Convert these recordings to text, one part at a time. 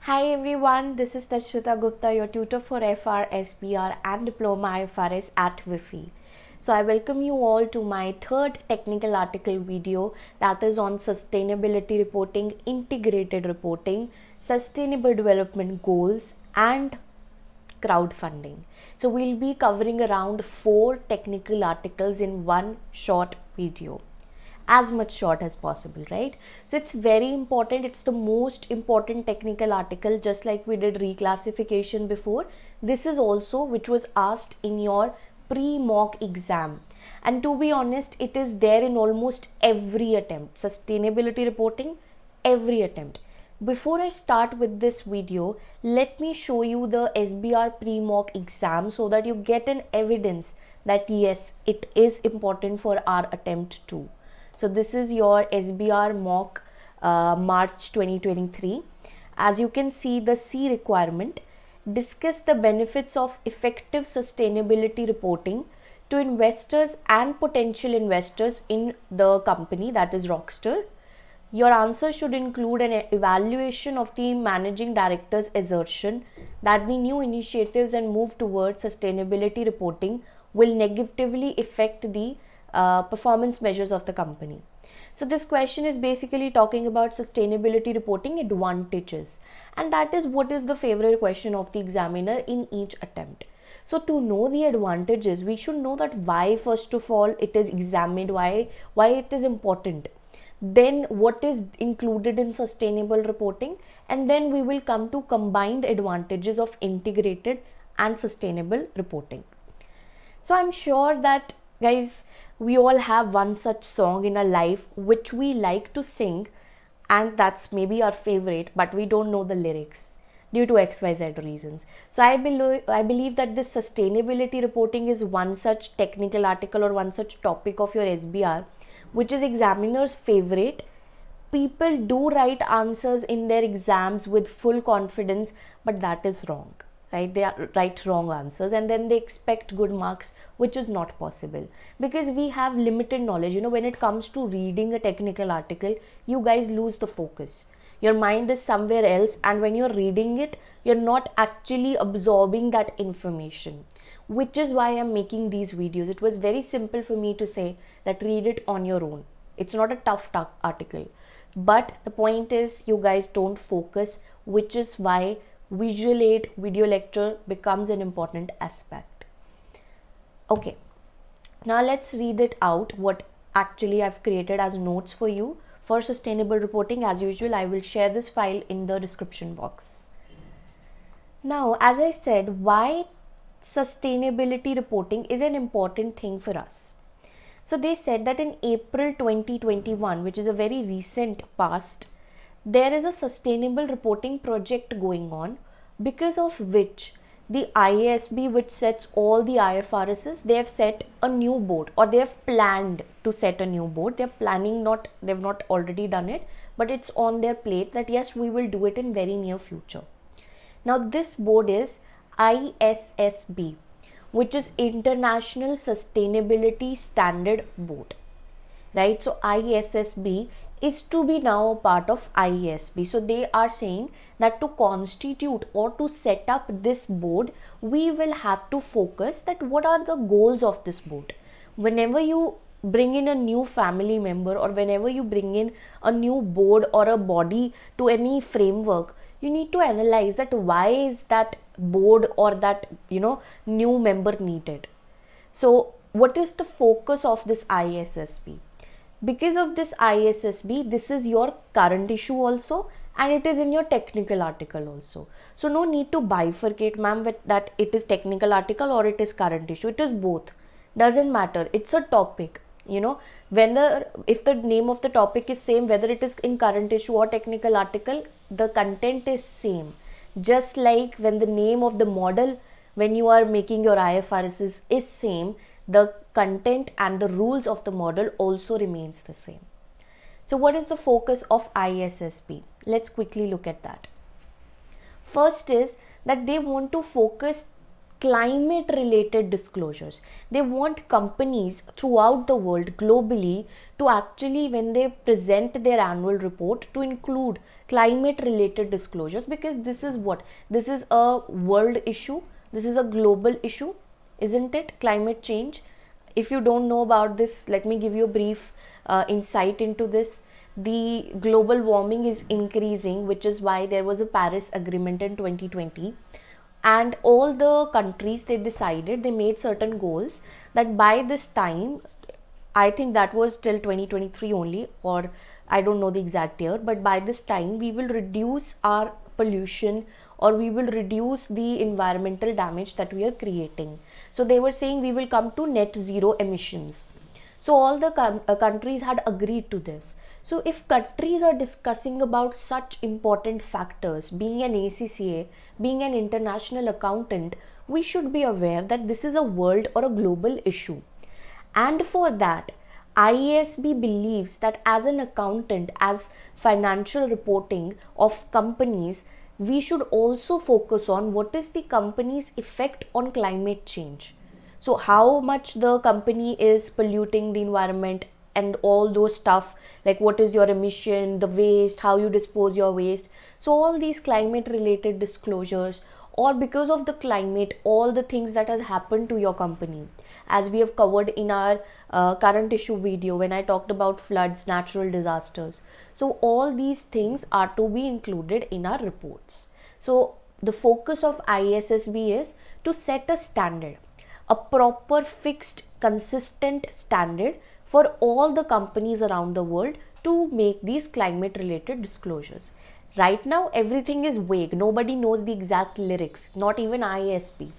Hi everyone, this is Tashrita Gupta, your tutor for FR, SBR and Diploma IFRS at WIFI. So I welcome you all to my third technical article video that is on sustainability reporting, integrated reporting, sustainable development goals and crowdfunding. So we'll be covering around 4 technical articles in one short video, as much short as possible, right? So it's very important. It's the most important technical article, just like we did reclassification before. This is also which was asked in your pre-mock exam, and to be honest, it is there in almost every attempt. Sustainability reporting, every attempt. Before I start with this video, let me show you the SBR pre-mock exam so that you get an evidence that yes, it is important for our attempt too. So this is your SBR mock March 2023. As you can see, the C requirement: discuss the benefits of effective sustainability reporting to investors and potential investors in the company, that is Rockstar. Your answer should include an evaluation of the managing director's assertion that the new initiatives and move towards sustainability reporting will negatively affect the performance measures of the company. So this question is basically talking about sustainability reporting advantages, and that is what is the favorite question of the examiner in each attempt. So to know the advantages, we should know that why first of all it is examined, why it is important, then what is included in sustainable reporting, and then we will come to combined advantages of integrated and sustainable reporting. So I'm sure that guys, we all have one such song in our life which we like to sing, and that's maybe our favorite, but we don't know the lyrics due to XYZ reasons. So I believe that this sustainability reporting is one such technical article or one such topic of your SBR which is examiner's favorite. People do write answers in their exams with full confidence, but that is wrong, right? They write wrong answers and then they expect good marks, which is not possible because we have limited knowledge. When it comes to reading a technical article, you guys lose the focus. Your mind is somewhere else, and when you're reading it, you're not actually absorbing that information, which is why I'm making these videos. It was very simple for me to say that read it on your own. It's not a tough article, but the point is you guys don't focus, which is why visual aid video lecture becomes an important aspect. Okay, now let's read it out, what actually I've created as notes for you for sustainable reporting. As usual, I will share this file in the description box. Now, as I said, why sustainability reporting is an important thing for us. So they said that in April 2021, which is a very recent past, there is a sustainable reporting project going on, because of which the ISSB, which sets all the IFRSs, they have set a new board, or they have planned to set a new board. They're planning, they've not already done it, but it's on their plate that yes, we will do it in very near future. Now this board is ISSB, which is International Sustainability Standard Board, right? So ISSB is to be now a part of ISSB. So they are saying that to constitute or to set up this board, we will have to focus that what are the goals of this board. Whenever you bring in a new family member, or whenever you bring in a new board or a body to any framework, you need to analyze that why is that board or that new member needed. So what is the focus of this ISSB? Because of this ISSB, this is your current issue also, and it is in your technical article also. So no need to bifurcate, ma'am, with that it is technical article or it is current issue. It is both, doesn't matter. It's a topic, if the name of the topic is same, whether it is in current issue or technical article, the content is same. Just like when the name of the model, when you are making your IFRS is same, the content and the rules of the model also remains the same. So what is the focus of ISSB? Let's quickly look at that. First is that they want to focus climate related disclosures. They want companies throughout the world globally to actually, when they present their annual report, to include climate related disclosures, because this is a world issue, this is a global issue, isn't it? Climate change. If you don't know about this, let me give you a brief insight into this. The global warming is increasing, which is why there was a Paris Agreement in 2020, and all the countries, they made certain goals that by this time, I think that was till 2023 only, or I don't know the exact year, but by this time we will reduce our pollution, or we will reduce the environmental damage that we are creating. So they were saying we will come to net zero emissions. So all the countries had agreed to this. So if countries are discussing about such important factors, being an ACCA, being an international accountant, we should be aware that this is a world or a global issue. And for that, ISSB believes that as an accountant, as financial reporting of companies, we should also focus on what is the company's effect on climate change. So how much the company is polluting the environment and all those stuff, like what is your emission, the waste, how you dispose your waste. So all these climate related disclosures, or because of the climate, all the things that has happened to your company, as we have covered in our current issue video when I talked about floods, natural disasters. So all these things are to be included in our reports. So the focus of ISSB is to set a standard, a proper, fixed, consistent standard for all the companies around the world to make these climate related disclosures. Right now everything is vague, nobody knows the exact lyrics, not even ISSB.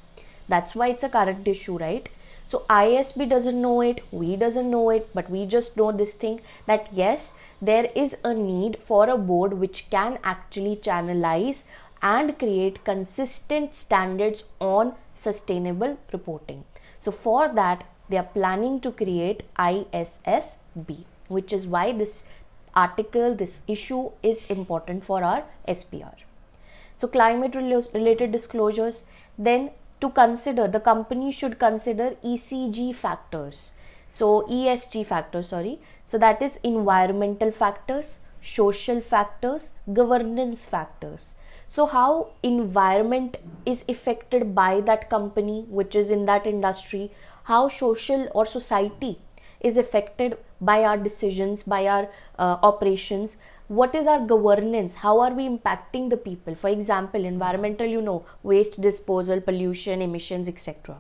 That's why it's a current issue, right? So ISSB doesn't know it, we doesn't know it, but we just know this thing, that yes, there is a need for a board which can actually channelize and create consistent standards on sustainable reporting. So for that, they are planning to create ISSB, which is why this article, this issue is important for our SBR. So climate related disclosures. Then to consider, the company should consider ECG factors. So ESG factors, sorry. So that is environmental factors, social factors, governance factors. So how environment is affected by that company which is in that industry, how social or society is affected by our decisions, by our operations, what is our governance, how are we impacting the people. For example, environmental, waste disposal, pollution, emissions, etc.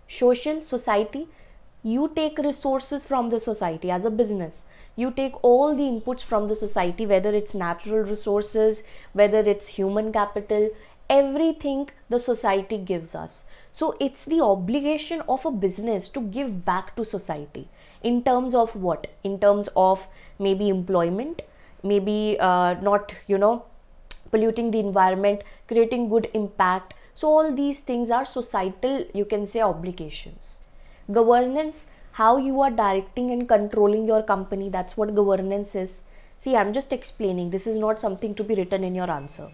Social, society, you take resources from the society as a business. You take all the inputs from the society, whether it's natural resources, whether it's human capital, everything the society gives us. So it's the obligation of a business to give back to society. In terms of what? In terms of maybe employment, maybe not, polluting the environment, creating good impact. So all these things are societal, you can say, obligations. Governance, how you are directing and controlling your company, that's what governance is. See, I'm just explaining, this is not something to be written in your answer.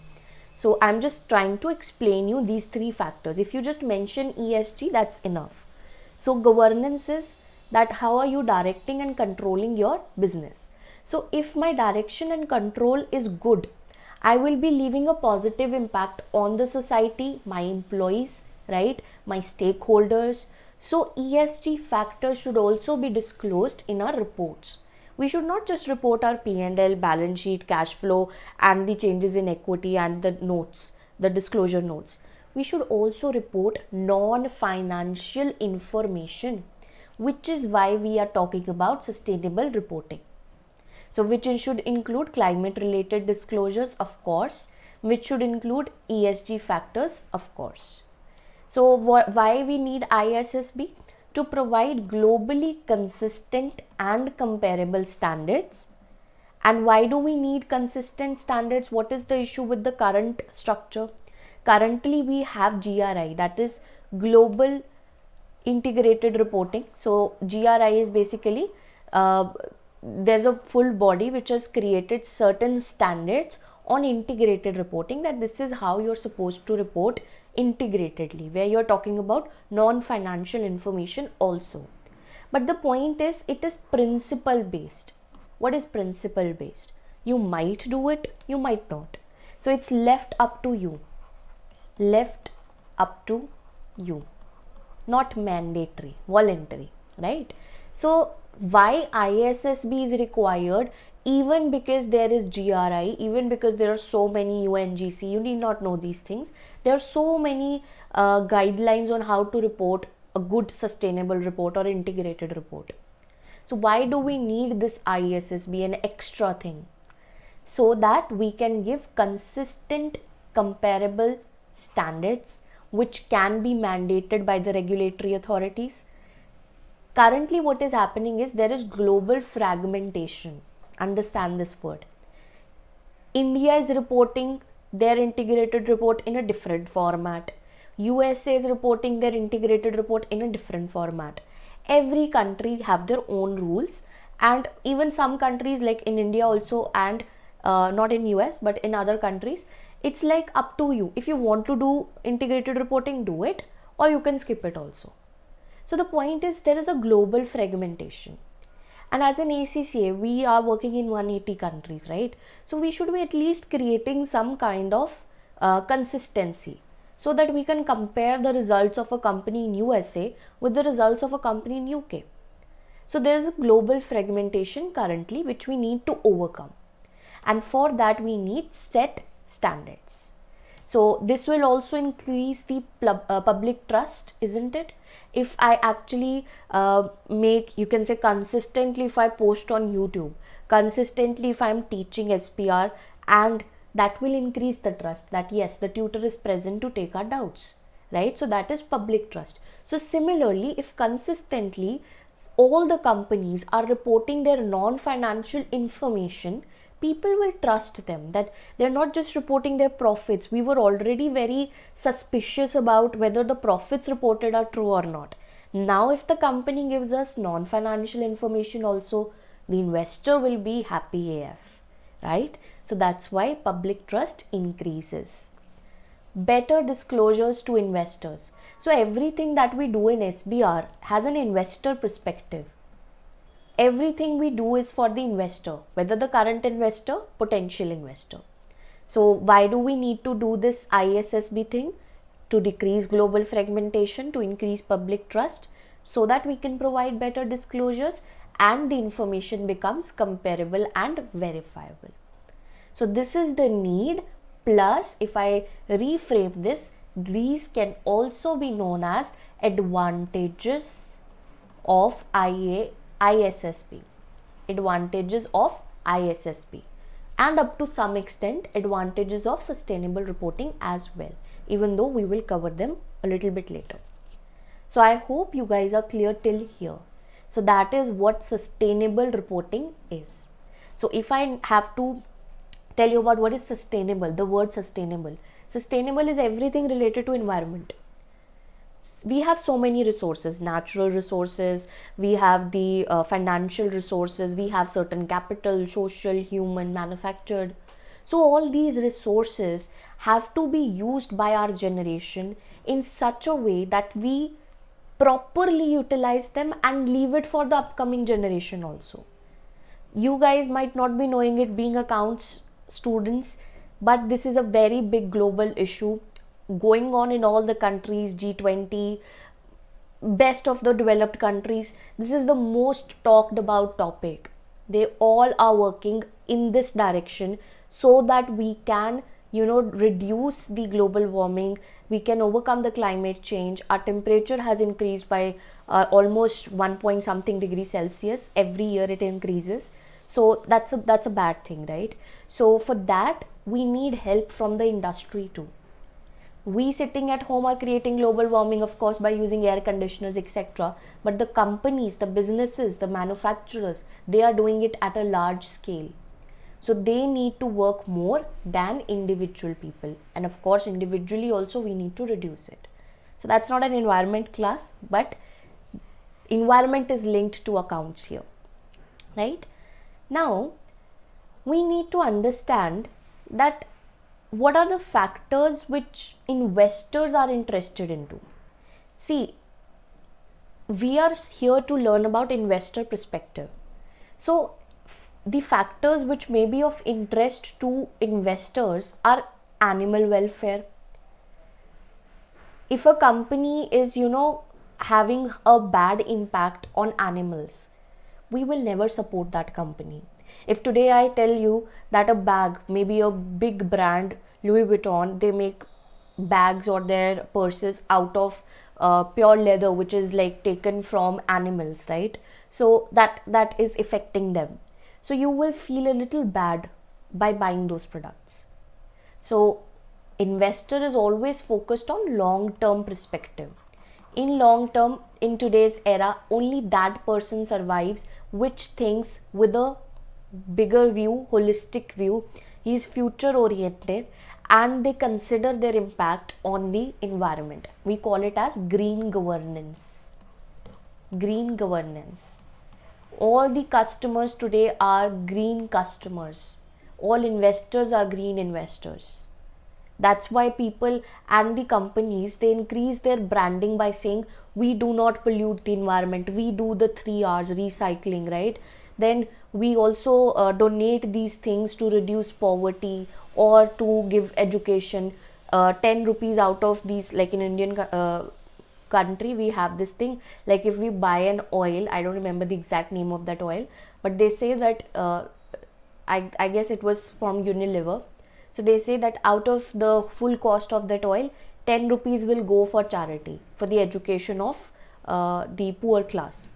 So I'm just trying to explain you these three factors. If you just mention ESG, that's enough. So governance is that how are you directing and controlling your business. So if my direction and control is good, I will be leaving a positive impact on the society, my employees, right, my stakeholders. So ESG factors should also be disclosed in our reports. We should not just report our P&L, balance sheet, cash flow, and the changes in equity and the notes, the disclosure notes. We should also report non-financial information, which is why we are talking about sustainable reporting. So which should include climate related disclosures, of course, which should include ESG factors, of course. So why we need ISSB? To provide globally consistent and comparable standards. And why do we need consistent standards? What is the issue with the current structure? Currently we have GRI, that is Global Integrated Reporting. So GRI is basically there's a full body which has created certain standards on integrated reporting, that this is how you're supposed to report integratedly, where you're talking about non-financial information also. But the point is, it is principle based. What is principle based? You might do it, you might not. So it's left up to you. Left up to you. Not mandatory, voluntary, right? So why ISSB is required? Even because there is GRI, even because there are so many UNGC, you need not know these things. There are so many guidelines on how to report a good sustainable report or integrated report. So why do we need this ISSB, an extra thing? So that we can give consistent, comparable standards which can be mandated by the regulatory authorities. Currently what is happening is there is global fragmentation. Understand this word. India is reporting their integrated report in a different format. USA is reporting their integrated report in a different format. Every country have their own rules, and even some countries like in India also, and not in US but in other countries, it's like up to you. If you want to do integrated reporting, do it, or you can skip it also. So the point is, there is a global fragmentation. And as an ACCA, we are working in 180 countries, right? So we should be at least creating some kind of consistency, so that we can compare the results of a company in USA with the results of a company in UK. So there is a global fragmentation currently which we need to overcome. And for that we need set standards. So this will also increase the public trust, isn't it? If I actually make, you can say consistently, if I post on YouTube, consistently if I'm teaching SBR, and that will increase the trust that yes, the tutor is present to take our doubts, right? So that is public trust. So similarly, if consistently all the companies are reporting their non-financial information, people will trust them, that they're not just reporting their profits. We were already very suspicious about whether the profits reported are true or not. Now if the company gives us non-financial information also, the investor will be happy AF, right? So that's why public trust increases. Better disclosures to investors. So everything that we do in SBR has an investor perspective. Everything we do is for the investor, whether the current investor, potential investor. So why do we need to do this ISSB thing? To decrease global fragmentation, to increase public trust, so that we can provide better disclosures and the information becomes comparable and verifiable. So this is the need, plus if I reframe this, these can also be known as advantages of ISSB, advantages of ISSB, and up to some extent advantages of sustainable reporting as well, even though we will cover them a little bit later. So I hope you guys are clear till here. So that is what sustainable reporting is. So if I have to tell you about what is sustainable, the word sustainable is everything related to environment. We have so many resources, natural resources, we have the financial resources, we have certain capital, social, human, manufactured. So all these resources have to be used by our generation in such a way that we properly utilize them and leave it for the upcoming generation also. You guys might not be knowing it being accounts students, but this is a very big global issue going on in all the countries, G20, best of the developed countries. This is the most talked about topic. They all are working in this direction so that we can, reduce the global warming, we can overcome the climate change. Our temperature has increased by almost 1 point something degrees Celsius. Every year it increases. So that's a bad thing, right? So for that, we need help from the industry too. We sitting at home are creating global warming, of course, by using air conditioners, etc. But the companies, the businesses, the manufacturers, they are doing it at a large scale. So they need to work more than individual people. And of course, individually also we need to reduce it. So that's not an environment class, but environment is linked to accounts here, right? Now, we need to understand that what are the factors which investors are interested into. See, we are here to learn about investor perspective. So the factors which may be of interest to investors are animal welfare. If a company is, having a bad impact on animals, we will never support that company. If today I tell you that a bag, maybe a big brand, Louis Vuitton, they make bags or their purses out of pure leather, which is like taken from animals, right? So that is affecting them. So you will feel a little bad by buying those products. So investor is always focused on long term perspective. In long term, in today's era, only that person survives which thinks with a bigger view, holistic view. He is future oriented and they consider their impact on the environment. We call it as green governance. Green governance. All the customers today are green customers. All investors are green investors. That's why people and the companies, they increase their branding by saying we do not pollute the environment, we do the 3 R's recycling, right? Then we also donate these things to reduce poverty or to give education. 10 rupees out of these, like in Indian country, we have this thing, like if we buy an oil, I don't remember the exact name of that oil, but they say that I guess it was from Unilever. So they say that out of the full cost of that oil, 10 rupees will go for charity, for the education of the poor class.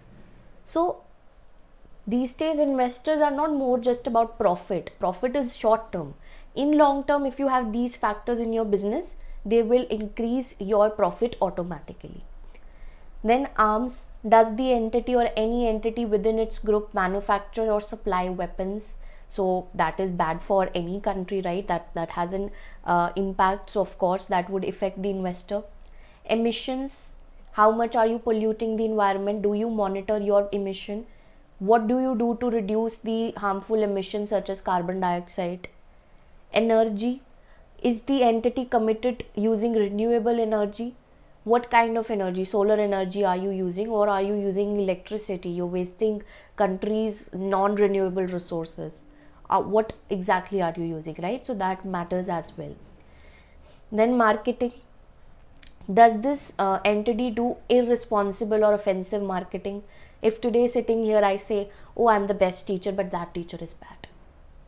So these days investors are not more just about profit. Profit is short term. In long term, if you have these factors in your business, they will increase your profit automatically. Then arms. Does the entity or any entity within its group manufacture or supply weapons? So that is bad for any country, right? That has an impacts, of course, that would affect the investor. Emissions. How much are you polluting the environment? Do you monitor your emission? What do you do to reduce the harmful emissions such as carbon dioxide? Energy. Is the entity committed using renewable energy? What kind of energy? Solar energy are you using, or are you using electricity? You're wasting countries' non-renewable resources. What exactly are you using, right? So that matters as well. Then marketing. Does this entity do irresponsible or offensive marketing? If today sitting here I say, oh, I'm the best teacher, but that teacher is bad,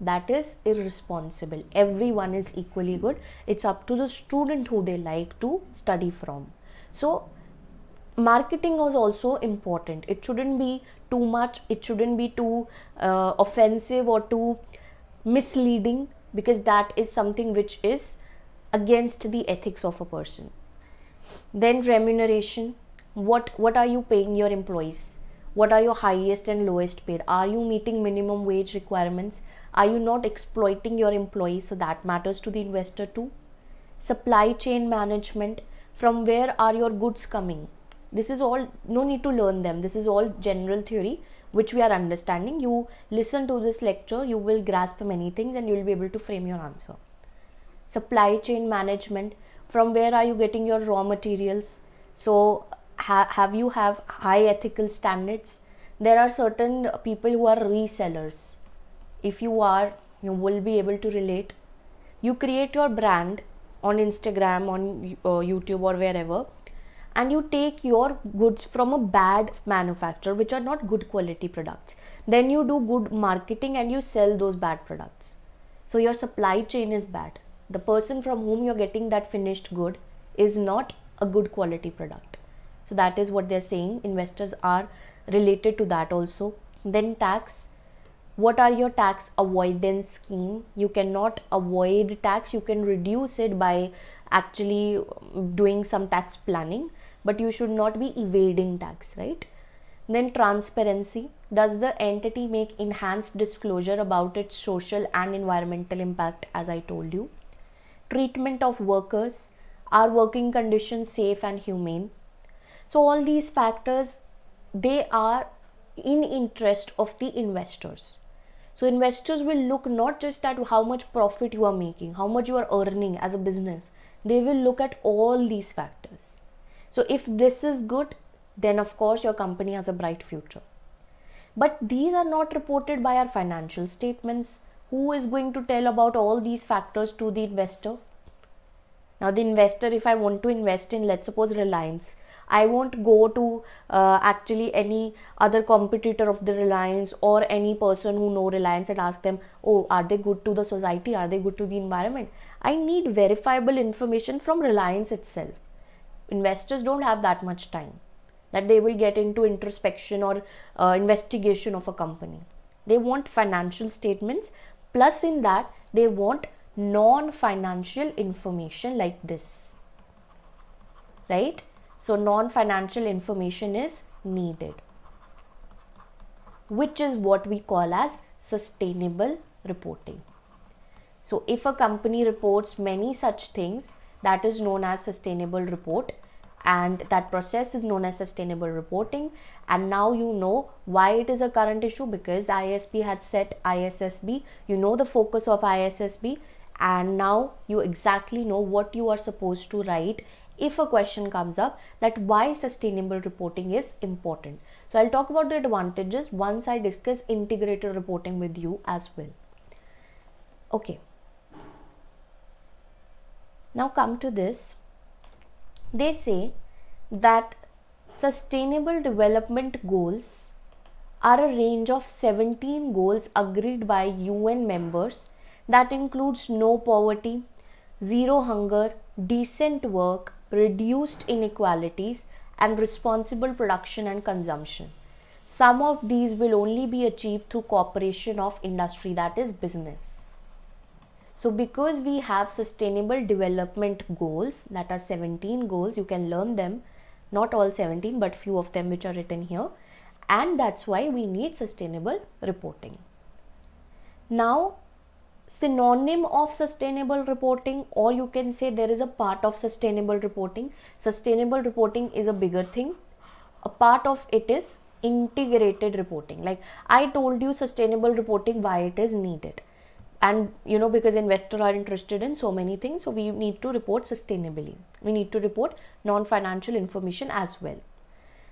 that is irresponsible. Everyone is equally good. It's up to the student who they like to study from. So marketing is also important. It shouldn't be too much, it shouldn't be too offensive or too misleading, because that is something which is against the ethics of a person. Then remuneration. What are you paying your employees? What are your highest and lowest paid? Are you meeting minimum wage requirements? Are you not exploiting your employees? So that matters to the investor too. Supply chain management. From where are your goods coming? This is all, no need to learn them. This is all general theory which we are understanding. You listen to this lecture, you will grasp many things and you will be able to frame your answer. Supply chain management. From where are you getting your raw materials? So have you have high ethical standards? There are certain people who are resellers. If you are, you will be able to relate. You create your brand on Instagram, on YouTube or wherever, and you take your goods from a bad manufacturer, which are not good quality products. Then you do good marketing and you sell those bad products. So your supply chain is bad. The person from whom you're getting that finished good is not a good quality product. So that is what they're saying. Investors are related to that also. Then tax. What are your tax avoidance scheme? You cannot avoid tax. You can reduce it by actually doing some tax planning, but you should not be evading tax, right? Then transparency. Does the entity make enhanced disclosure about its social and environmental impact, as I told you? Treatment of workers. Are working conditions safe and humane? So all these factors, they are in interest of the investors. So investors will look not just at how much profit you are making, how much you are earning as a business. They will look at all these factors. So if this is good, then of course your company has a bright future. But these are not reported by our financial statements. Who is going to tell about all these factors to the investor? Now the investor, if I want to invest in, let's suppose Reliance, I won't go to actually any other competitor of the Reliance or any person who know Reliance and ask them, oh, are they good to the society? Are they good to the environment? I need verifiable information from Reliance itself. Investors don't have that much time that they will get into introspection or investigation of a company. They want financial statements, plus in that they want non-financial information like this, right? So non-financial information is needed, which is what we call as sustainable reporting. So if a company reports many such things, that is known as sustainable report, and that process is known as sustainable reporting. And now you know why it is a current issue, because the ISP had set ISSB. You know the focus of ISSB, and now you exactly know what you are supposed to write if a question comes up, that why sustainable reporting is important. So I'll talk about the advantages once I discuss integrated reporting with you as well. Okay. Now come to this. They say that sustainable development goals are a range of 17 goals agreed by UN members that includes no poverty, zero hunger, decent work, reduced inequalities, and responsible production and consumption. Some of these will only be achieved through cooperation of industry, that is business. So because we have sustainable development goals, that are 17 goals, you can learn them, not all 17 but few of them which are written here, and that's why we need sustainable reporting. Now synonym of sustainable reporting, or you can say there is a part of sustainable reporting. Sustainable reporting is a bigger thing. A part of it is integrated reporting. Like I told you sustainable reporting, why it is needed. And you know, because investors are interested in so many things, so we need to report sustainably. We need to report non-financial information as well.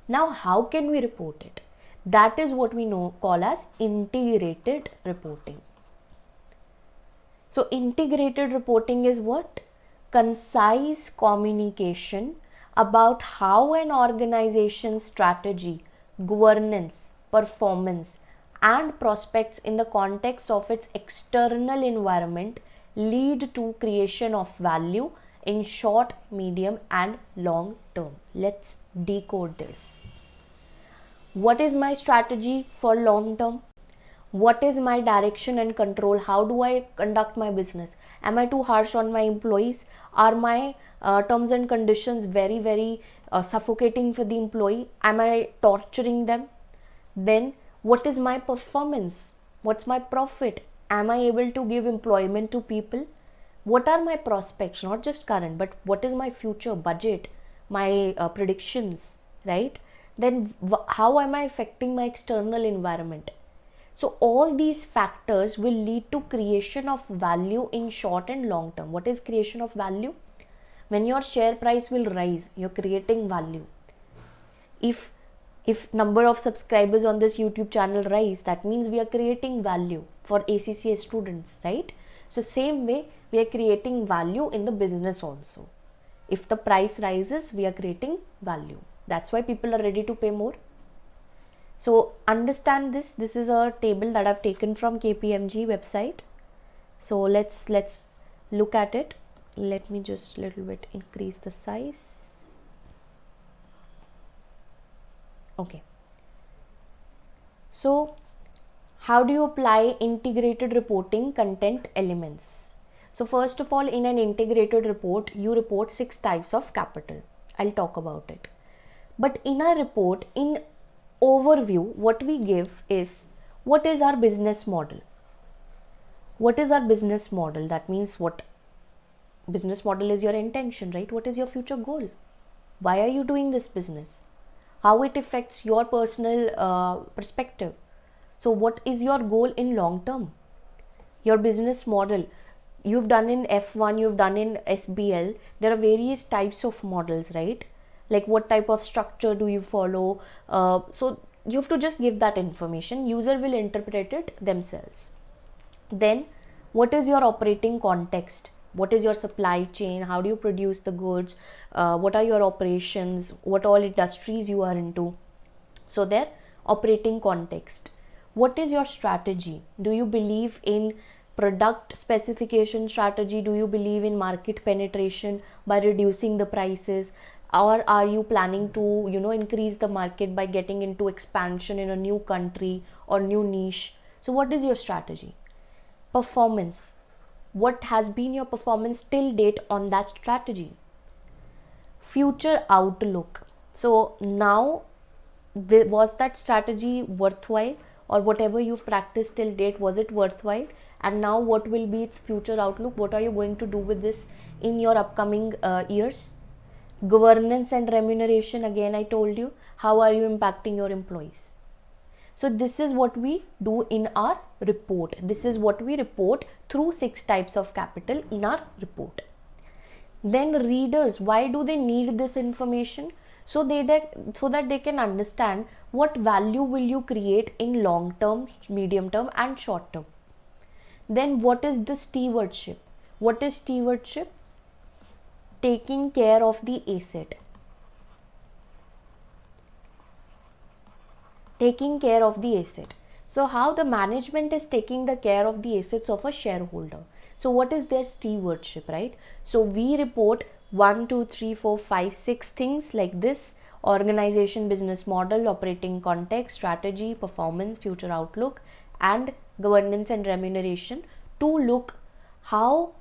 Now how can we report it? That is what we call as integrated reporting. So integrated reporting is what? Concise communication about how an organization's strategy, governance, performance, and prospects in the context of its external environment lead to creation of value in short, medium, and long term. Let's decode this. What is my strategy for long term? What is my direction and control? How do I conduct my business? Am I too harsh on my employees? Are my terms and conditions very suffocating for the employee? Am I torturing them? Then what is my performance? What's my profit? Am I able to give employment to people? What are my prospects? Not just current, but what is my future budget, my predictions, right? Then how am I affecting my external environment? So all these factors will lead to creation of value in short and long term. What is creation of value? When your share price will rise, you're creating value. If number of subscribers on this YouTube channel rise, that means we are creating value for ACCA students, right? So same way, we are creating value in the business also. If the price rises, we are creating value. That's why people are ready to pay more. So understand this. This is a table that I've taken from KPMG website. So let's look at it. Let me just a little bit increase the size. Okay. So how do you apply integrated reporting content elements? So first of all, in an integrated report, you report 6 types of capital. I'll talk about it. But in a report, in overview, what we give is, what is our business model? What is our business model? That means what business model is your intention, right? What is your future goal? Why are you doing this business? How it affects your personal perspective? So what is your goal in long term? Your business model, you've done in F1, you've done in SBL, there are various types of models, right? Like what type of structure do you follow? So you have to just give that information, user will interpret it themselves. Then what is your operating context? What is your supply chain? How do you produce the goods? What are your operations? What all industries you are into? So their operating context. What is your strategy? Do you believe in product specification strategy? Do you believe in market penetration by reducing the prices? Or are you planning to increase the market by getting into expansion in a new country or new niche? So what is your strategy? Performance. What has been your performance till date on that strategy? Future outlook. So now, was that strategy worthwhile, or whatever you've practiced till date, was it worthwhile? And now what will be its future outlook? What are you going to do with this in your upcoming years? Governance and remuneration, again I told you, how are you impacting your employees? So this is what we do in our report. This is what we report through 6 types of capital in our report. Then readers, why do they need this information? So that they can understand what value will you create in long term, medium term and short term. Then what is the stewardship? What is stewardship? Taking care of the asset. Taking care of the asset. So how the management is taking the care of the assets of a shareholder. So what is their stewardship, right? So we report 1, 2, 3, 4, 5, 6 things like this: organization, business model, operating context, strategy, performance, future outlook, and governance and remuneration, to look how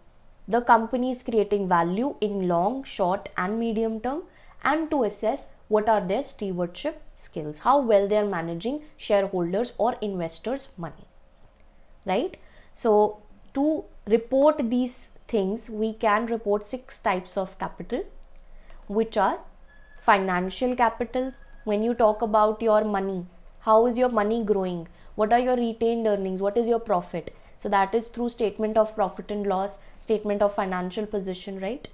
the company is creating value in long, short and medium term, and to assess what are their stewardship skills, how well they are managing shareholders or investors' money, right? So to report these things, we can report 6 types of capital, which are financial capital. When you talk about your money, how is your money growing? What are your retained earnings? What is your profit? So that is through statement of profit and loss, statement of financial position, right?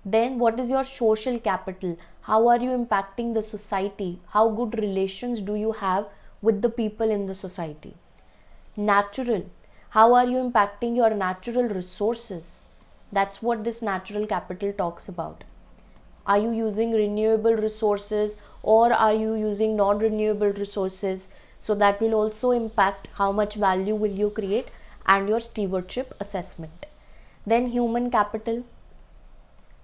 Then what is your social capital? How are you impacting the society? How good relations do you have with the people in the society? Natural, how are you impacting your natural resources? That's what this natural capital talks about. Are you using renewable resources or are you using non-renewable resources? So that will also impact how much value will you create and your stewardship assessment. Then human capital.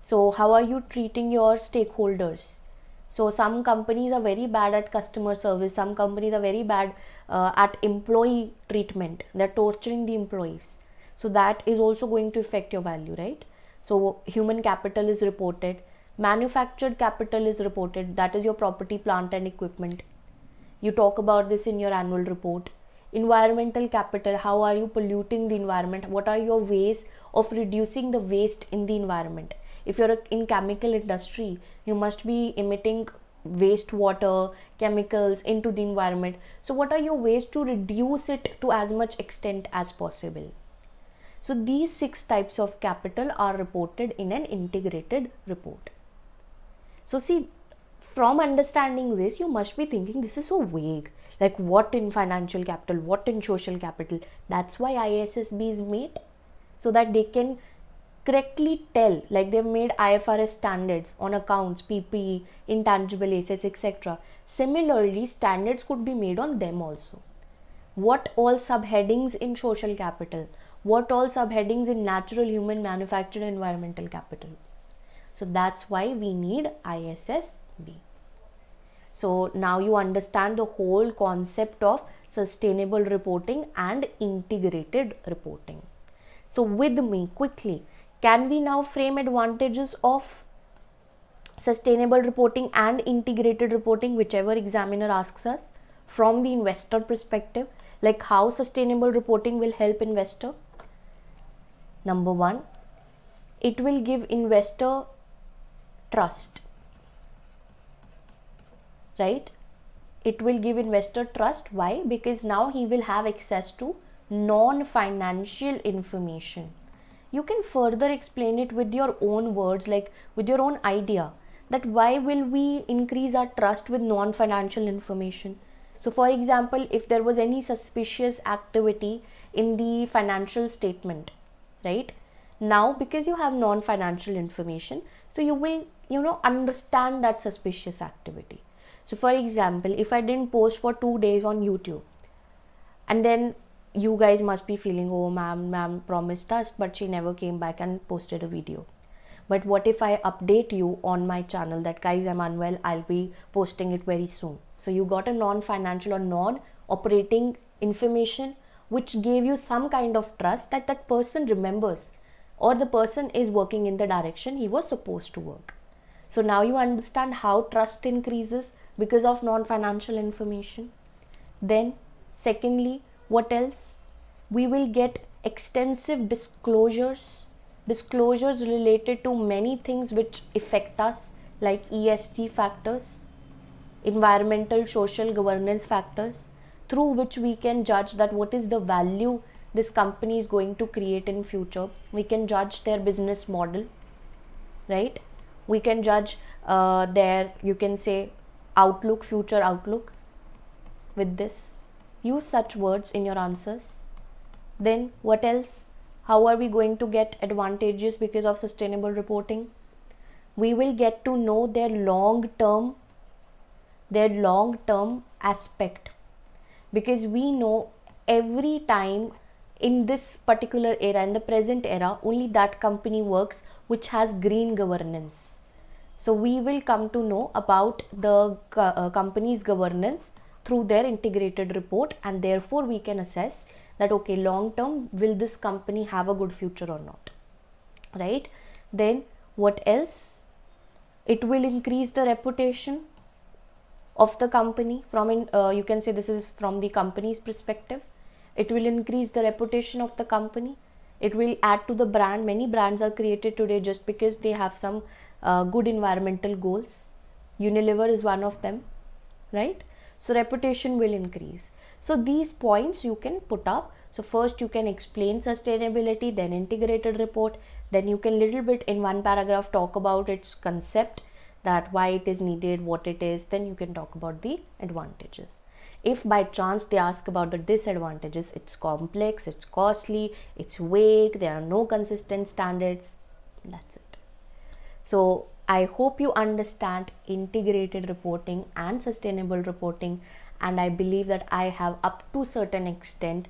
So how are you treating your stakeholders? So some companies are very bad at customer service. Some companies are very bad at employee treatment. They're torturing the employees. So that is also going to affect your value, right? So human capital is reported. Manufactured capital is reported. That is your property, plant and equipment. You talk about this in your annual report. Environmental capital, how are you polluting the environment? What are your ways of reducing the waste in the environment? If you're in chemical industry, you must be emitting wastewater, chemicals into the environment. So what are your ways to reduce it to as much extent as possible? So these 6 types of capital are reported in an integrated report. So see, from understanding this, you must be thinking this is so vague. Like what in financial capital, what in social capital? That's why ISSB is made, so that they can correctly tell, like they've made IFRS standards on accounts, PPE, intangible assets, etc. Similarly, standards could be made on them also. What all subheadings in social capital? What all subheadings in natural, human, manufactured, environmental capital? So that's why we need ISSB. So now you understand the whole concept of sustainable reporting and integrated reporting. So with me, quickly, can we now frame advantages of sustainable reporting and integrated reporting, whichever examiner asks us, from the investor perspective, like how sustainable reporting will help investor? Number 1, it will give investor trust, right? it will give investor trust. Why? Because now he will have access to non-financial information. You can further explain it with your own words, like with your own idea, that why will we increase our trust with non-financial information. So for example, if there was any suspicious activity in the financial statement, right, now because you have non-financial information, so you will understand that suspicious activity. So for example, if I didn't post for 2 days on YouTube, and then you guys must be feeling, oh ma'am promised us but she never came back and posted a video. But what if I update you on my channel that guys, I'm unwell, I'll be posting it very soon. So you got a non-financial or non-operating information which gave you some kind of trust that that person remembers, or the person is working in the direction he was supposed to work. So now you understand how trust increases because of non-financial information. Then secondly, what else? We will get extensive disclosures related to many things which affect us, like ESG factors, environmental, social, governance factors, through which we can judge that what is the value this company is going to create in future. We can judge their business model, right? We can judge their, you can say, outlook, future outlook with this. Use such words in your answers. Then what else? How are we going to get advantages because of sustainable reporting? We will get to know their long-term aspect, because we know every time in this particular era, in the present era, only that company works which has green governance. So we will come to know about the company's governance through their integrated report, and therefore we can assess that okay, long term will this company have a good future or not, right? Then what else? It will increase the reputation of the company from you can say this is from the company's perspective. It will increase the reputation of the company. It will add to the brand. Many brands are created today just because they have some good environmental goals. Unilever is one of them, right? So reputation will increase. So these points you can put up. So first you can explain sustainability, then integrated report, then you can little bit in one paragraph talk about its concept, that why it is needed, what it is, then you can talk about the advantages. If by chance they ask about the disadvantages, it's complex, it's costly, it's vague, there are no consistent standards, that's it. So I hope you understand integrated reporting and sustainable reporting, and I believe that I have up to a certain extent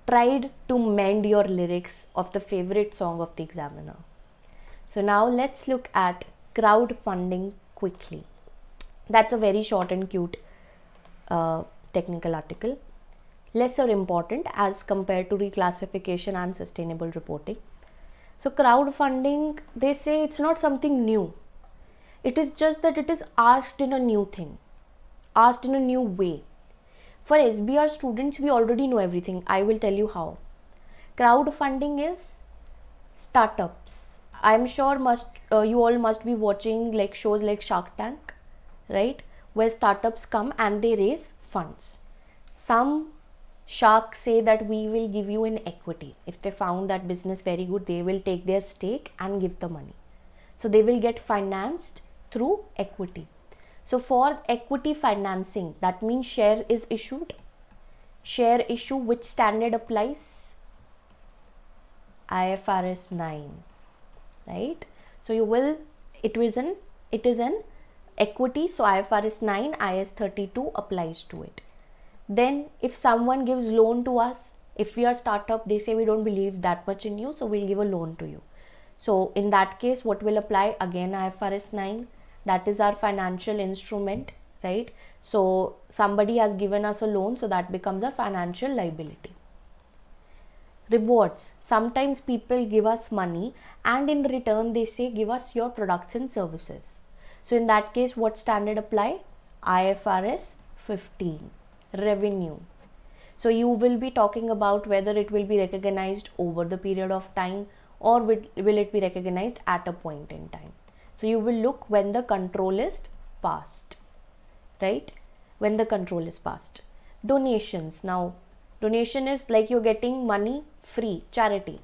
tried to mend your lyrics of the favorite song of the examiner. So now let's look at crowdfunding quickly. That's a very short and cute technical article, lesser important as compared to reclassification and sustainable reporting. So crowdfunding, they say it's not something new. It is just that it is asked in a new thing, asked in a new way. For SBR students, we already know everything. I will tell you how. Crowdfunding is startups. I'm sure you all must be watching like shows like Shark Tank, right? Where startups come and they raise funds. Some sharks say that we will give you in equity. If they found that business very good, they will take their stake and give the money. So they will get financed through equity. So for equity financing, that means share is issued. Share issue, which standard applies? IFRS 9, right? So you will, it is an equity, so IFRS 9, IS 32 applies to it. Then if someone gives loan to us, if we are startup, they say we don't believe that much in you, so we'll give a loan to you. So in that case, what will apply? Again, IFRS 9, that is our financial instrument, right? So somebody has given us a loan, so that becomes a financial liability. Rewards. Sometimes people give us money and in return they say give us your products and services. So in that case, what standard apply? IFRS 15. Revenue. So you will be talking about whether it will be recognized over the period of time or will it be recognized at a point in time. So you will look when the control is passed, right? when the control is passed. Donations. Now, donation is like you're getting money free, charity.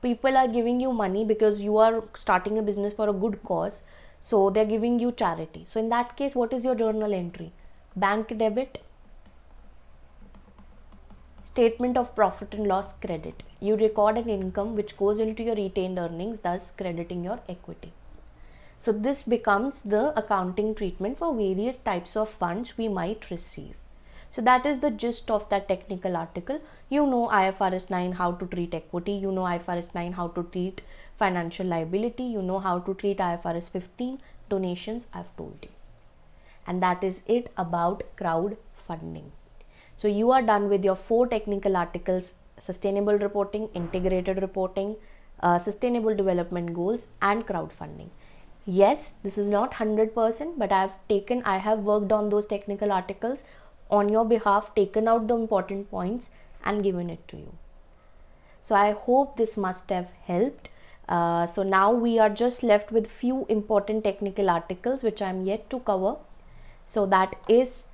People are giving you money because you are starting a business for a good cause, so they're giving you charity. So in that case, what is your journal entry? Bank debit, statement of profit and loss credit. You record an income which goes into your retained earnings, thus crediting your equity. So this becomes the accounting treatment for various types of funds we might receive. So that is the gist of that technical article. You know IFRS 9 how to treat equity, you know IFRS 9 how to treat financial liability, you know how to treat IFRS 15 donations, I've told you. And that is it about crowdfunding. So you are done with your 4 technical articles: sustainable reporting, integrated reporting, sustainable development goals, and crowdfunding. Yes, this is not 100%, but I have worked on those technical articles on your behalf, taken out the important points and given it to you. So I hope this must have helped. So now we are just left with few important technical articles which I am yet to cover. So that is,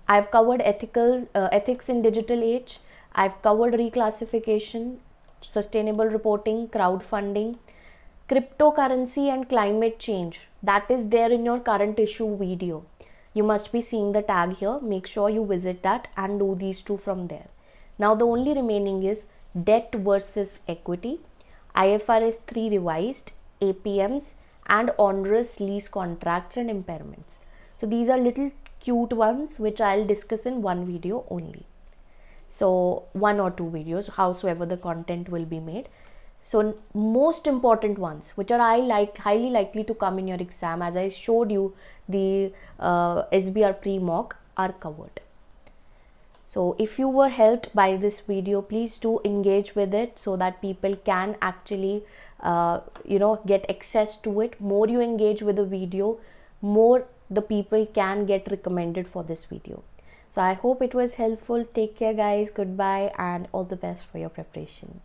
I've covered ethics in digital age, I've covered reclassification, sustainable reporting, crowdfunding, cryptocurrency and climate change. That is there in your current issue video. You must be seeing the tag here. Make sure you visit that and do these 2 from there. Now the only remaining is debt versus equity, IFRS 3 revised, APMs, and onerous lease contracts and impairments. So these are little cute ones which I'll discuss in one video only. So 1 or 2 videos, howsoever the content will be made. So most important ones which are highly likely to come in your exam, as I showed you the SBR pre-mock, are covered. So if you were helped by this video, please do engage with it so that people can actually get access to it. More you engage with the video, more the people can get recommended for this video. So I hope it was helpful. Take care guys, goodbye, and all the best for your preparation.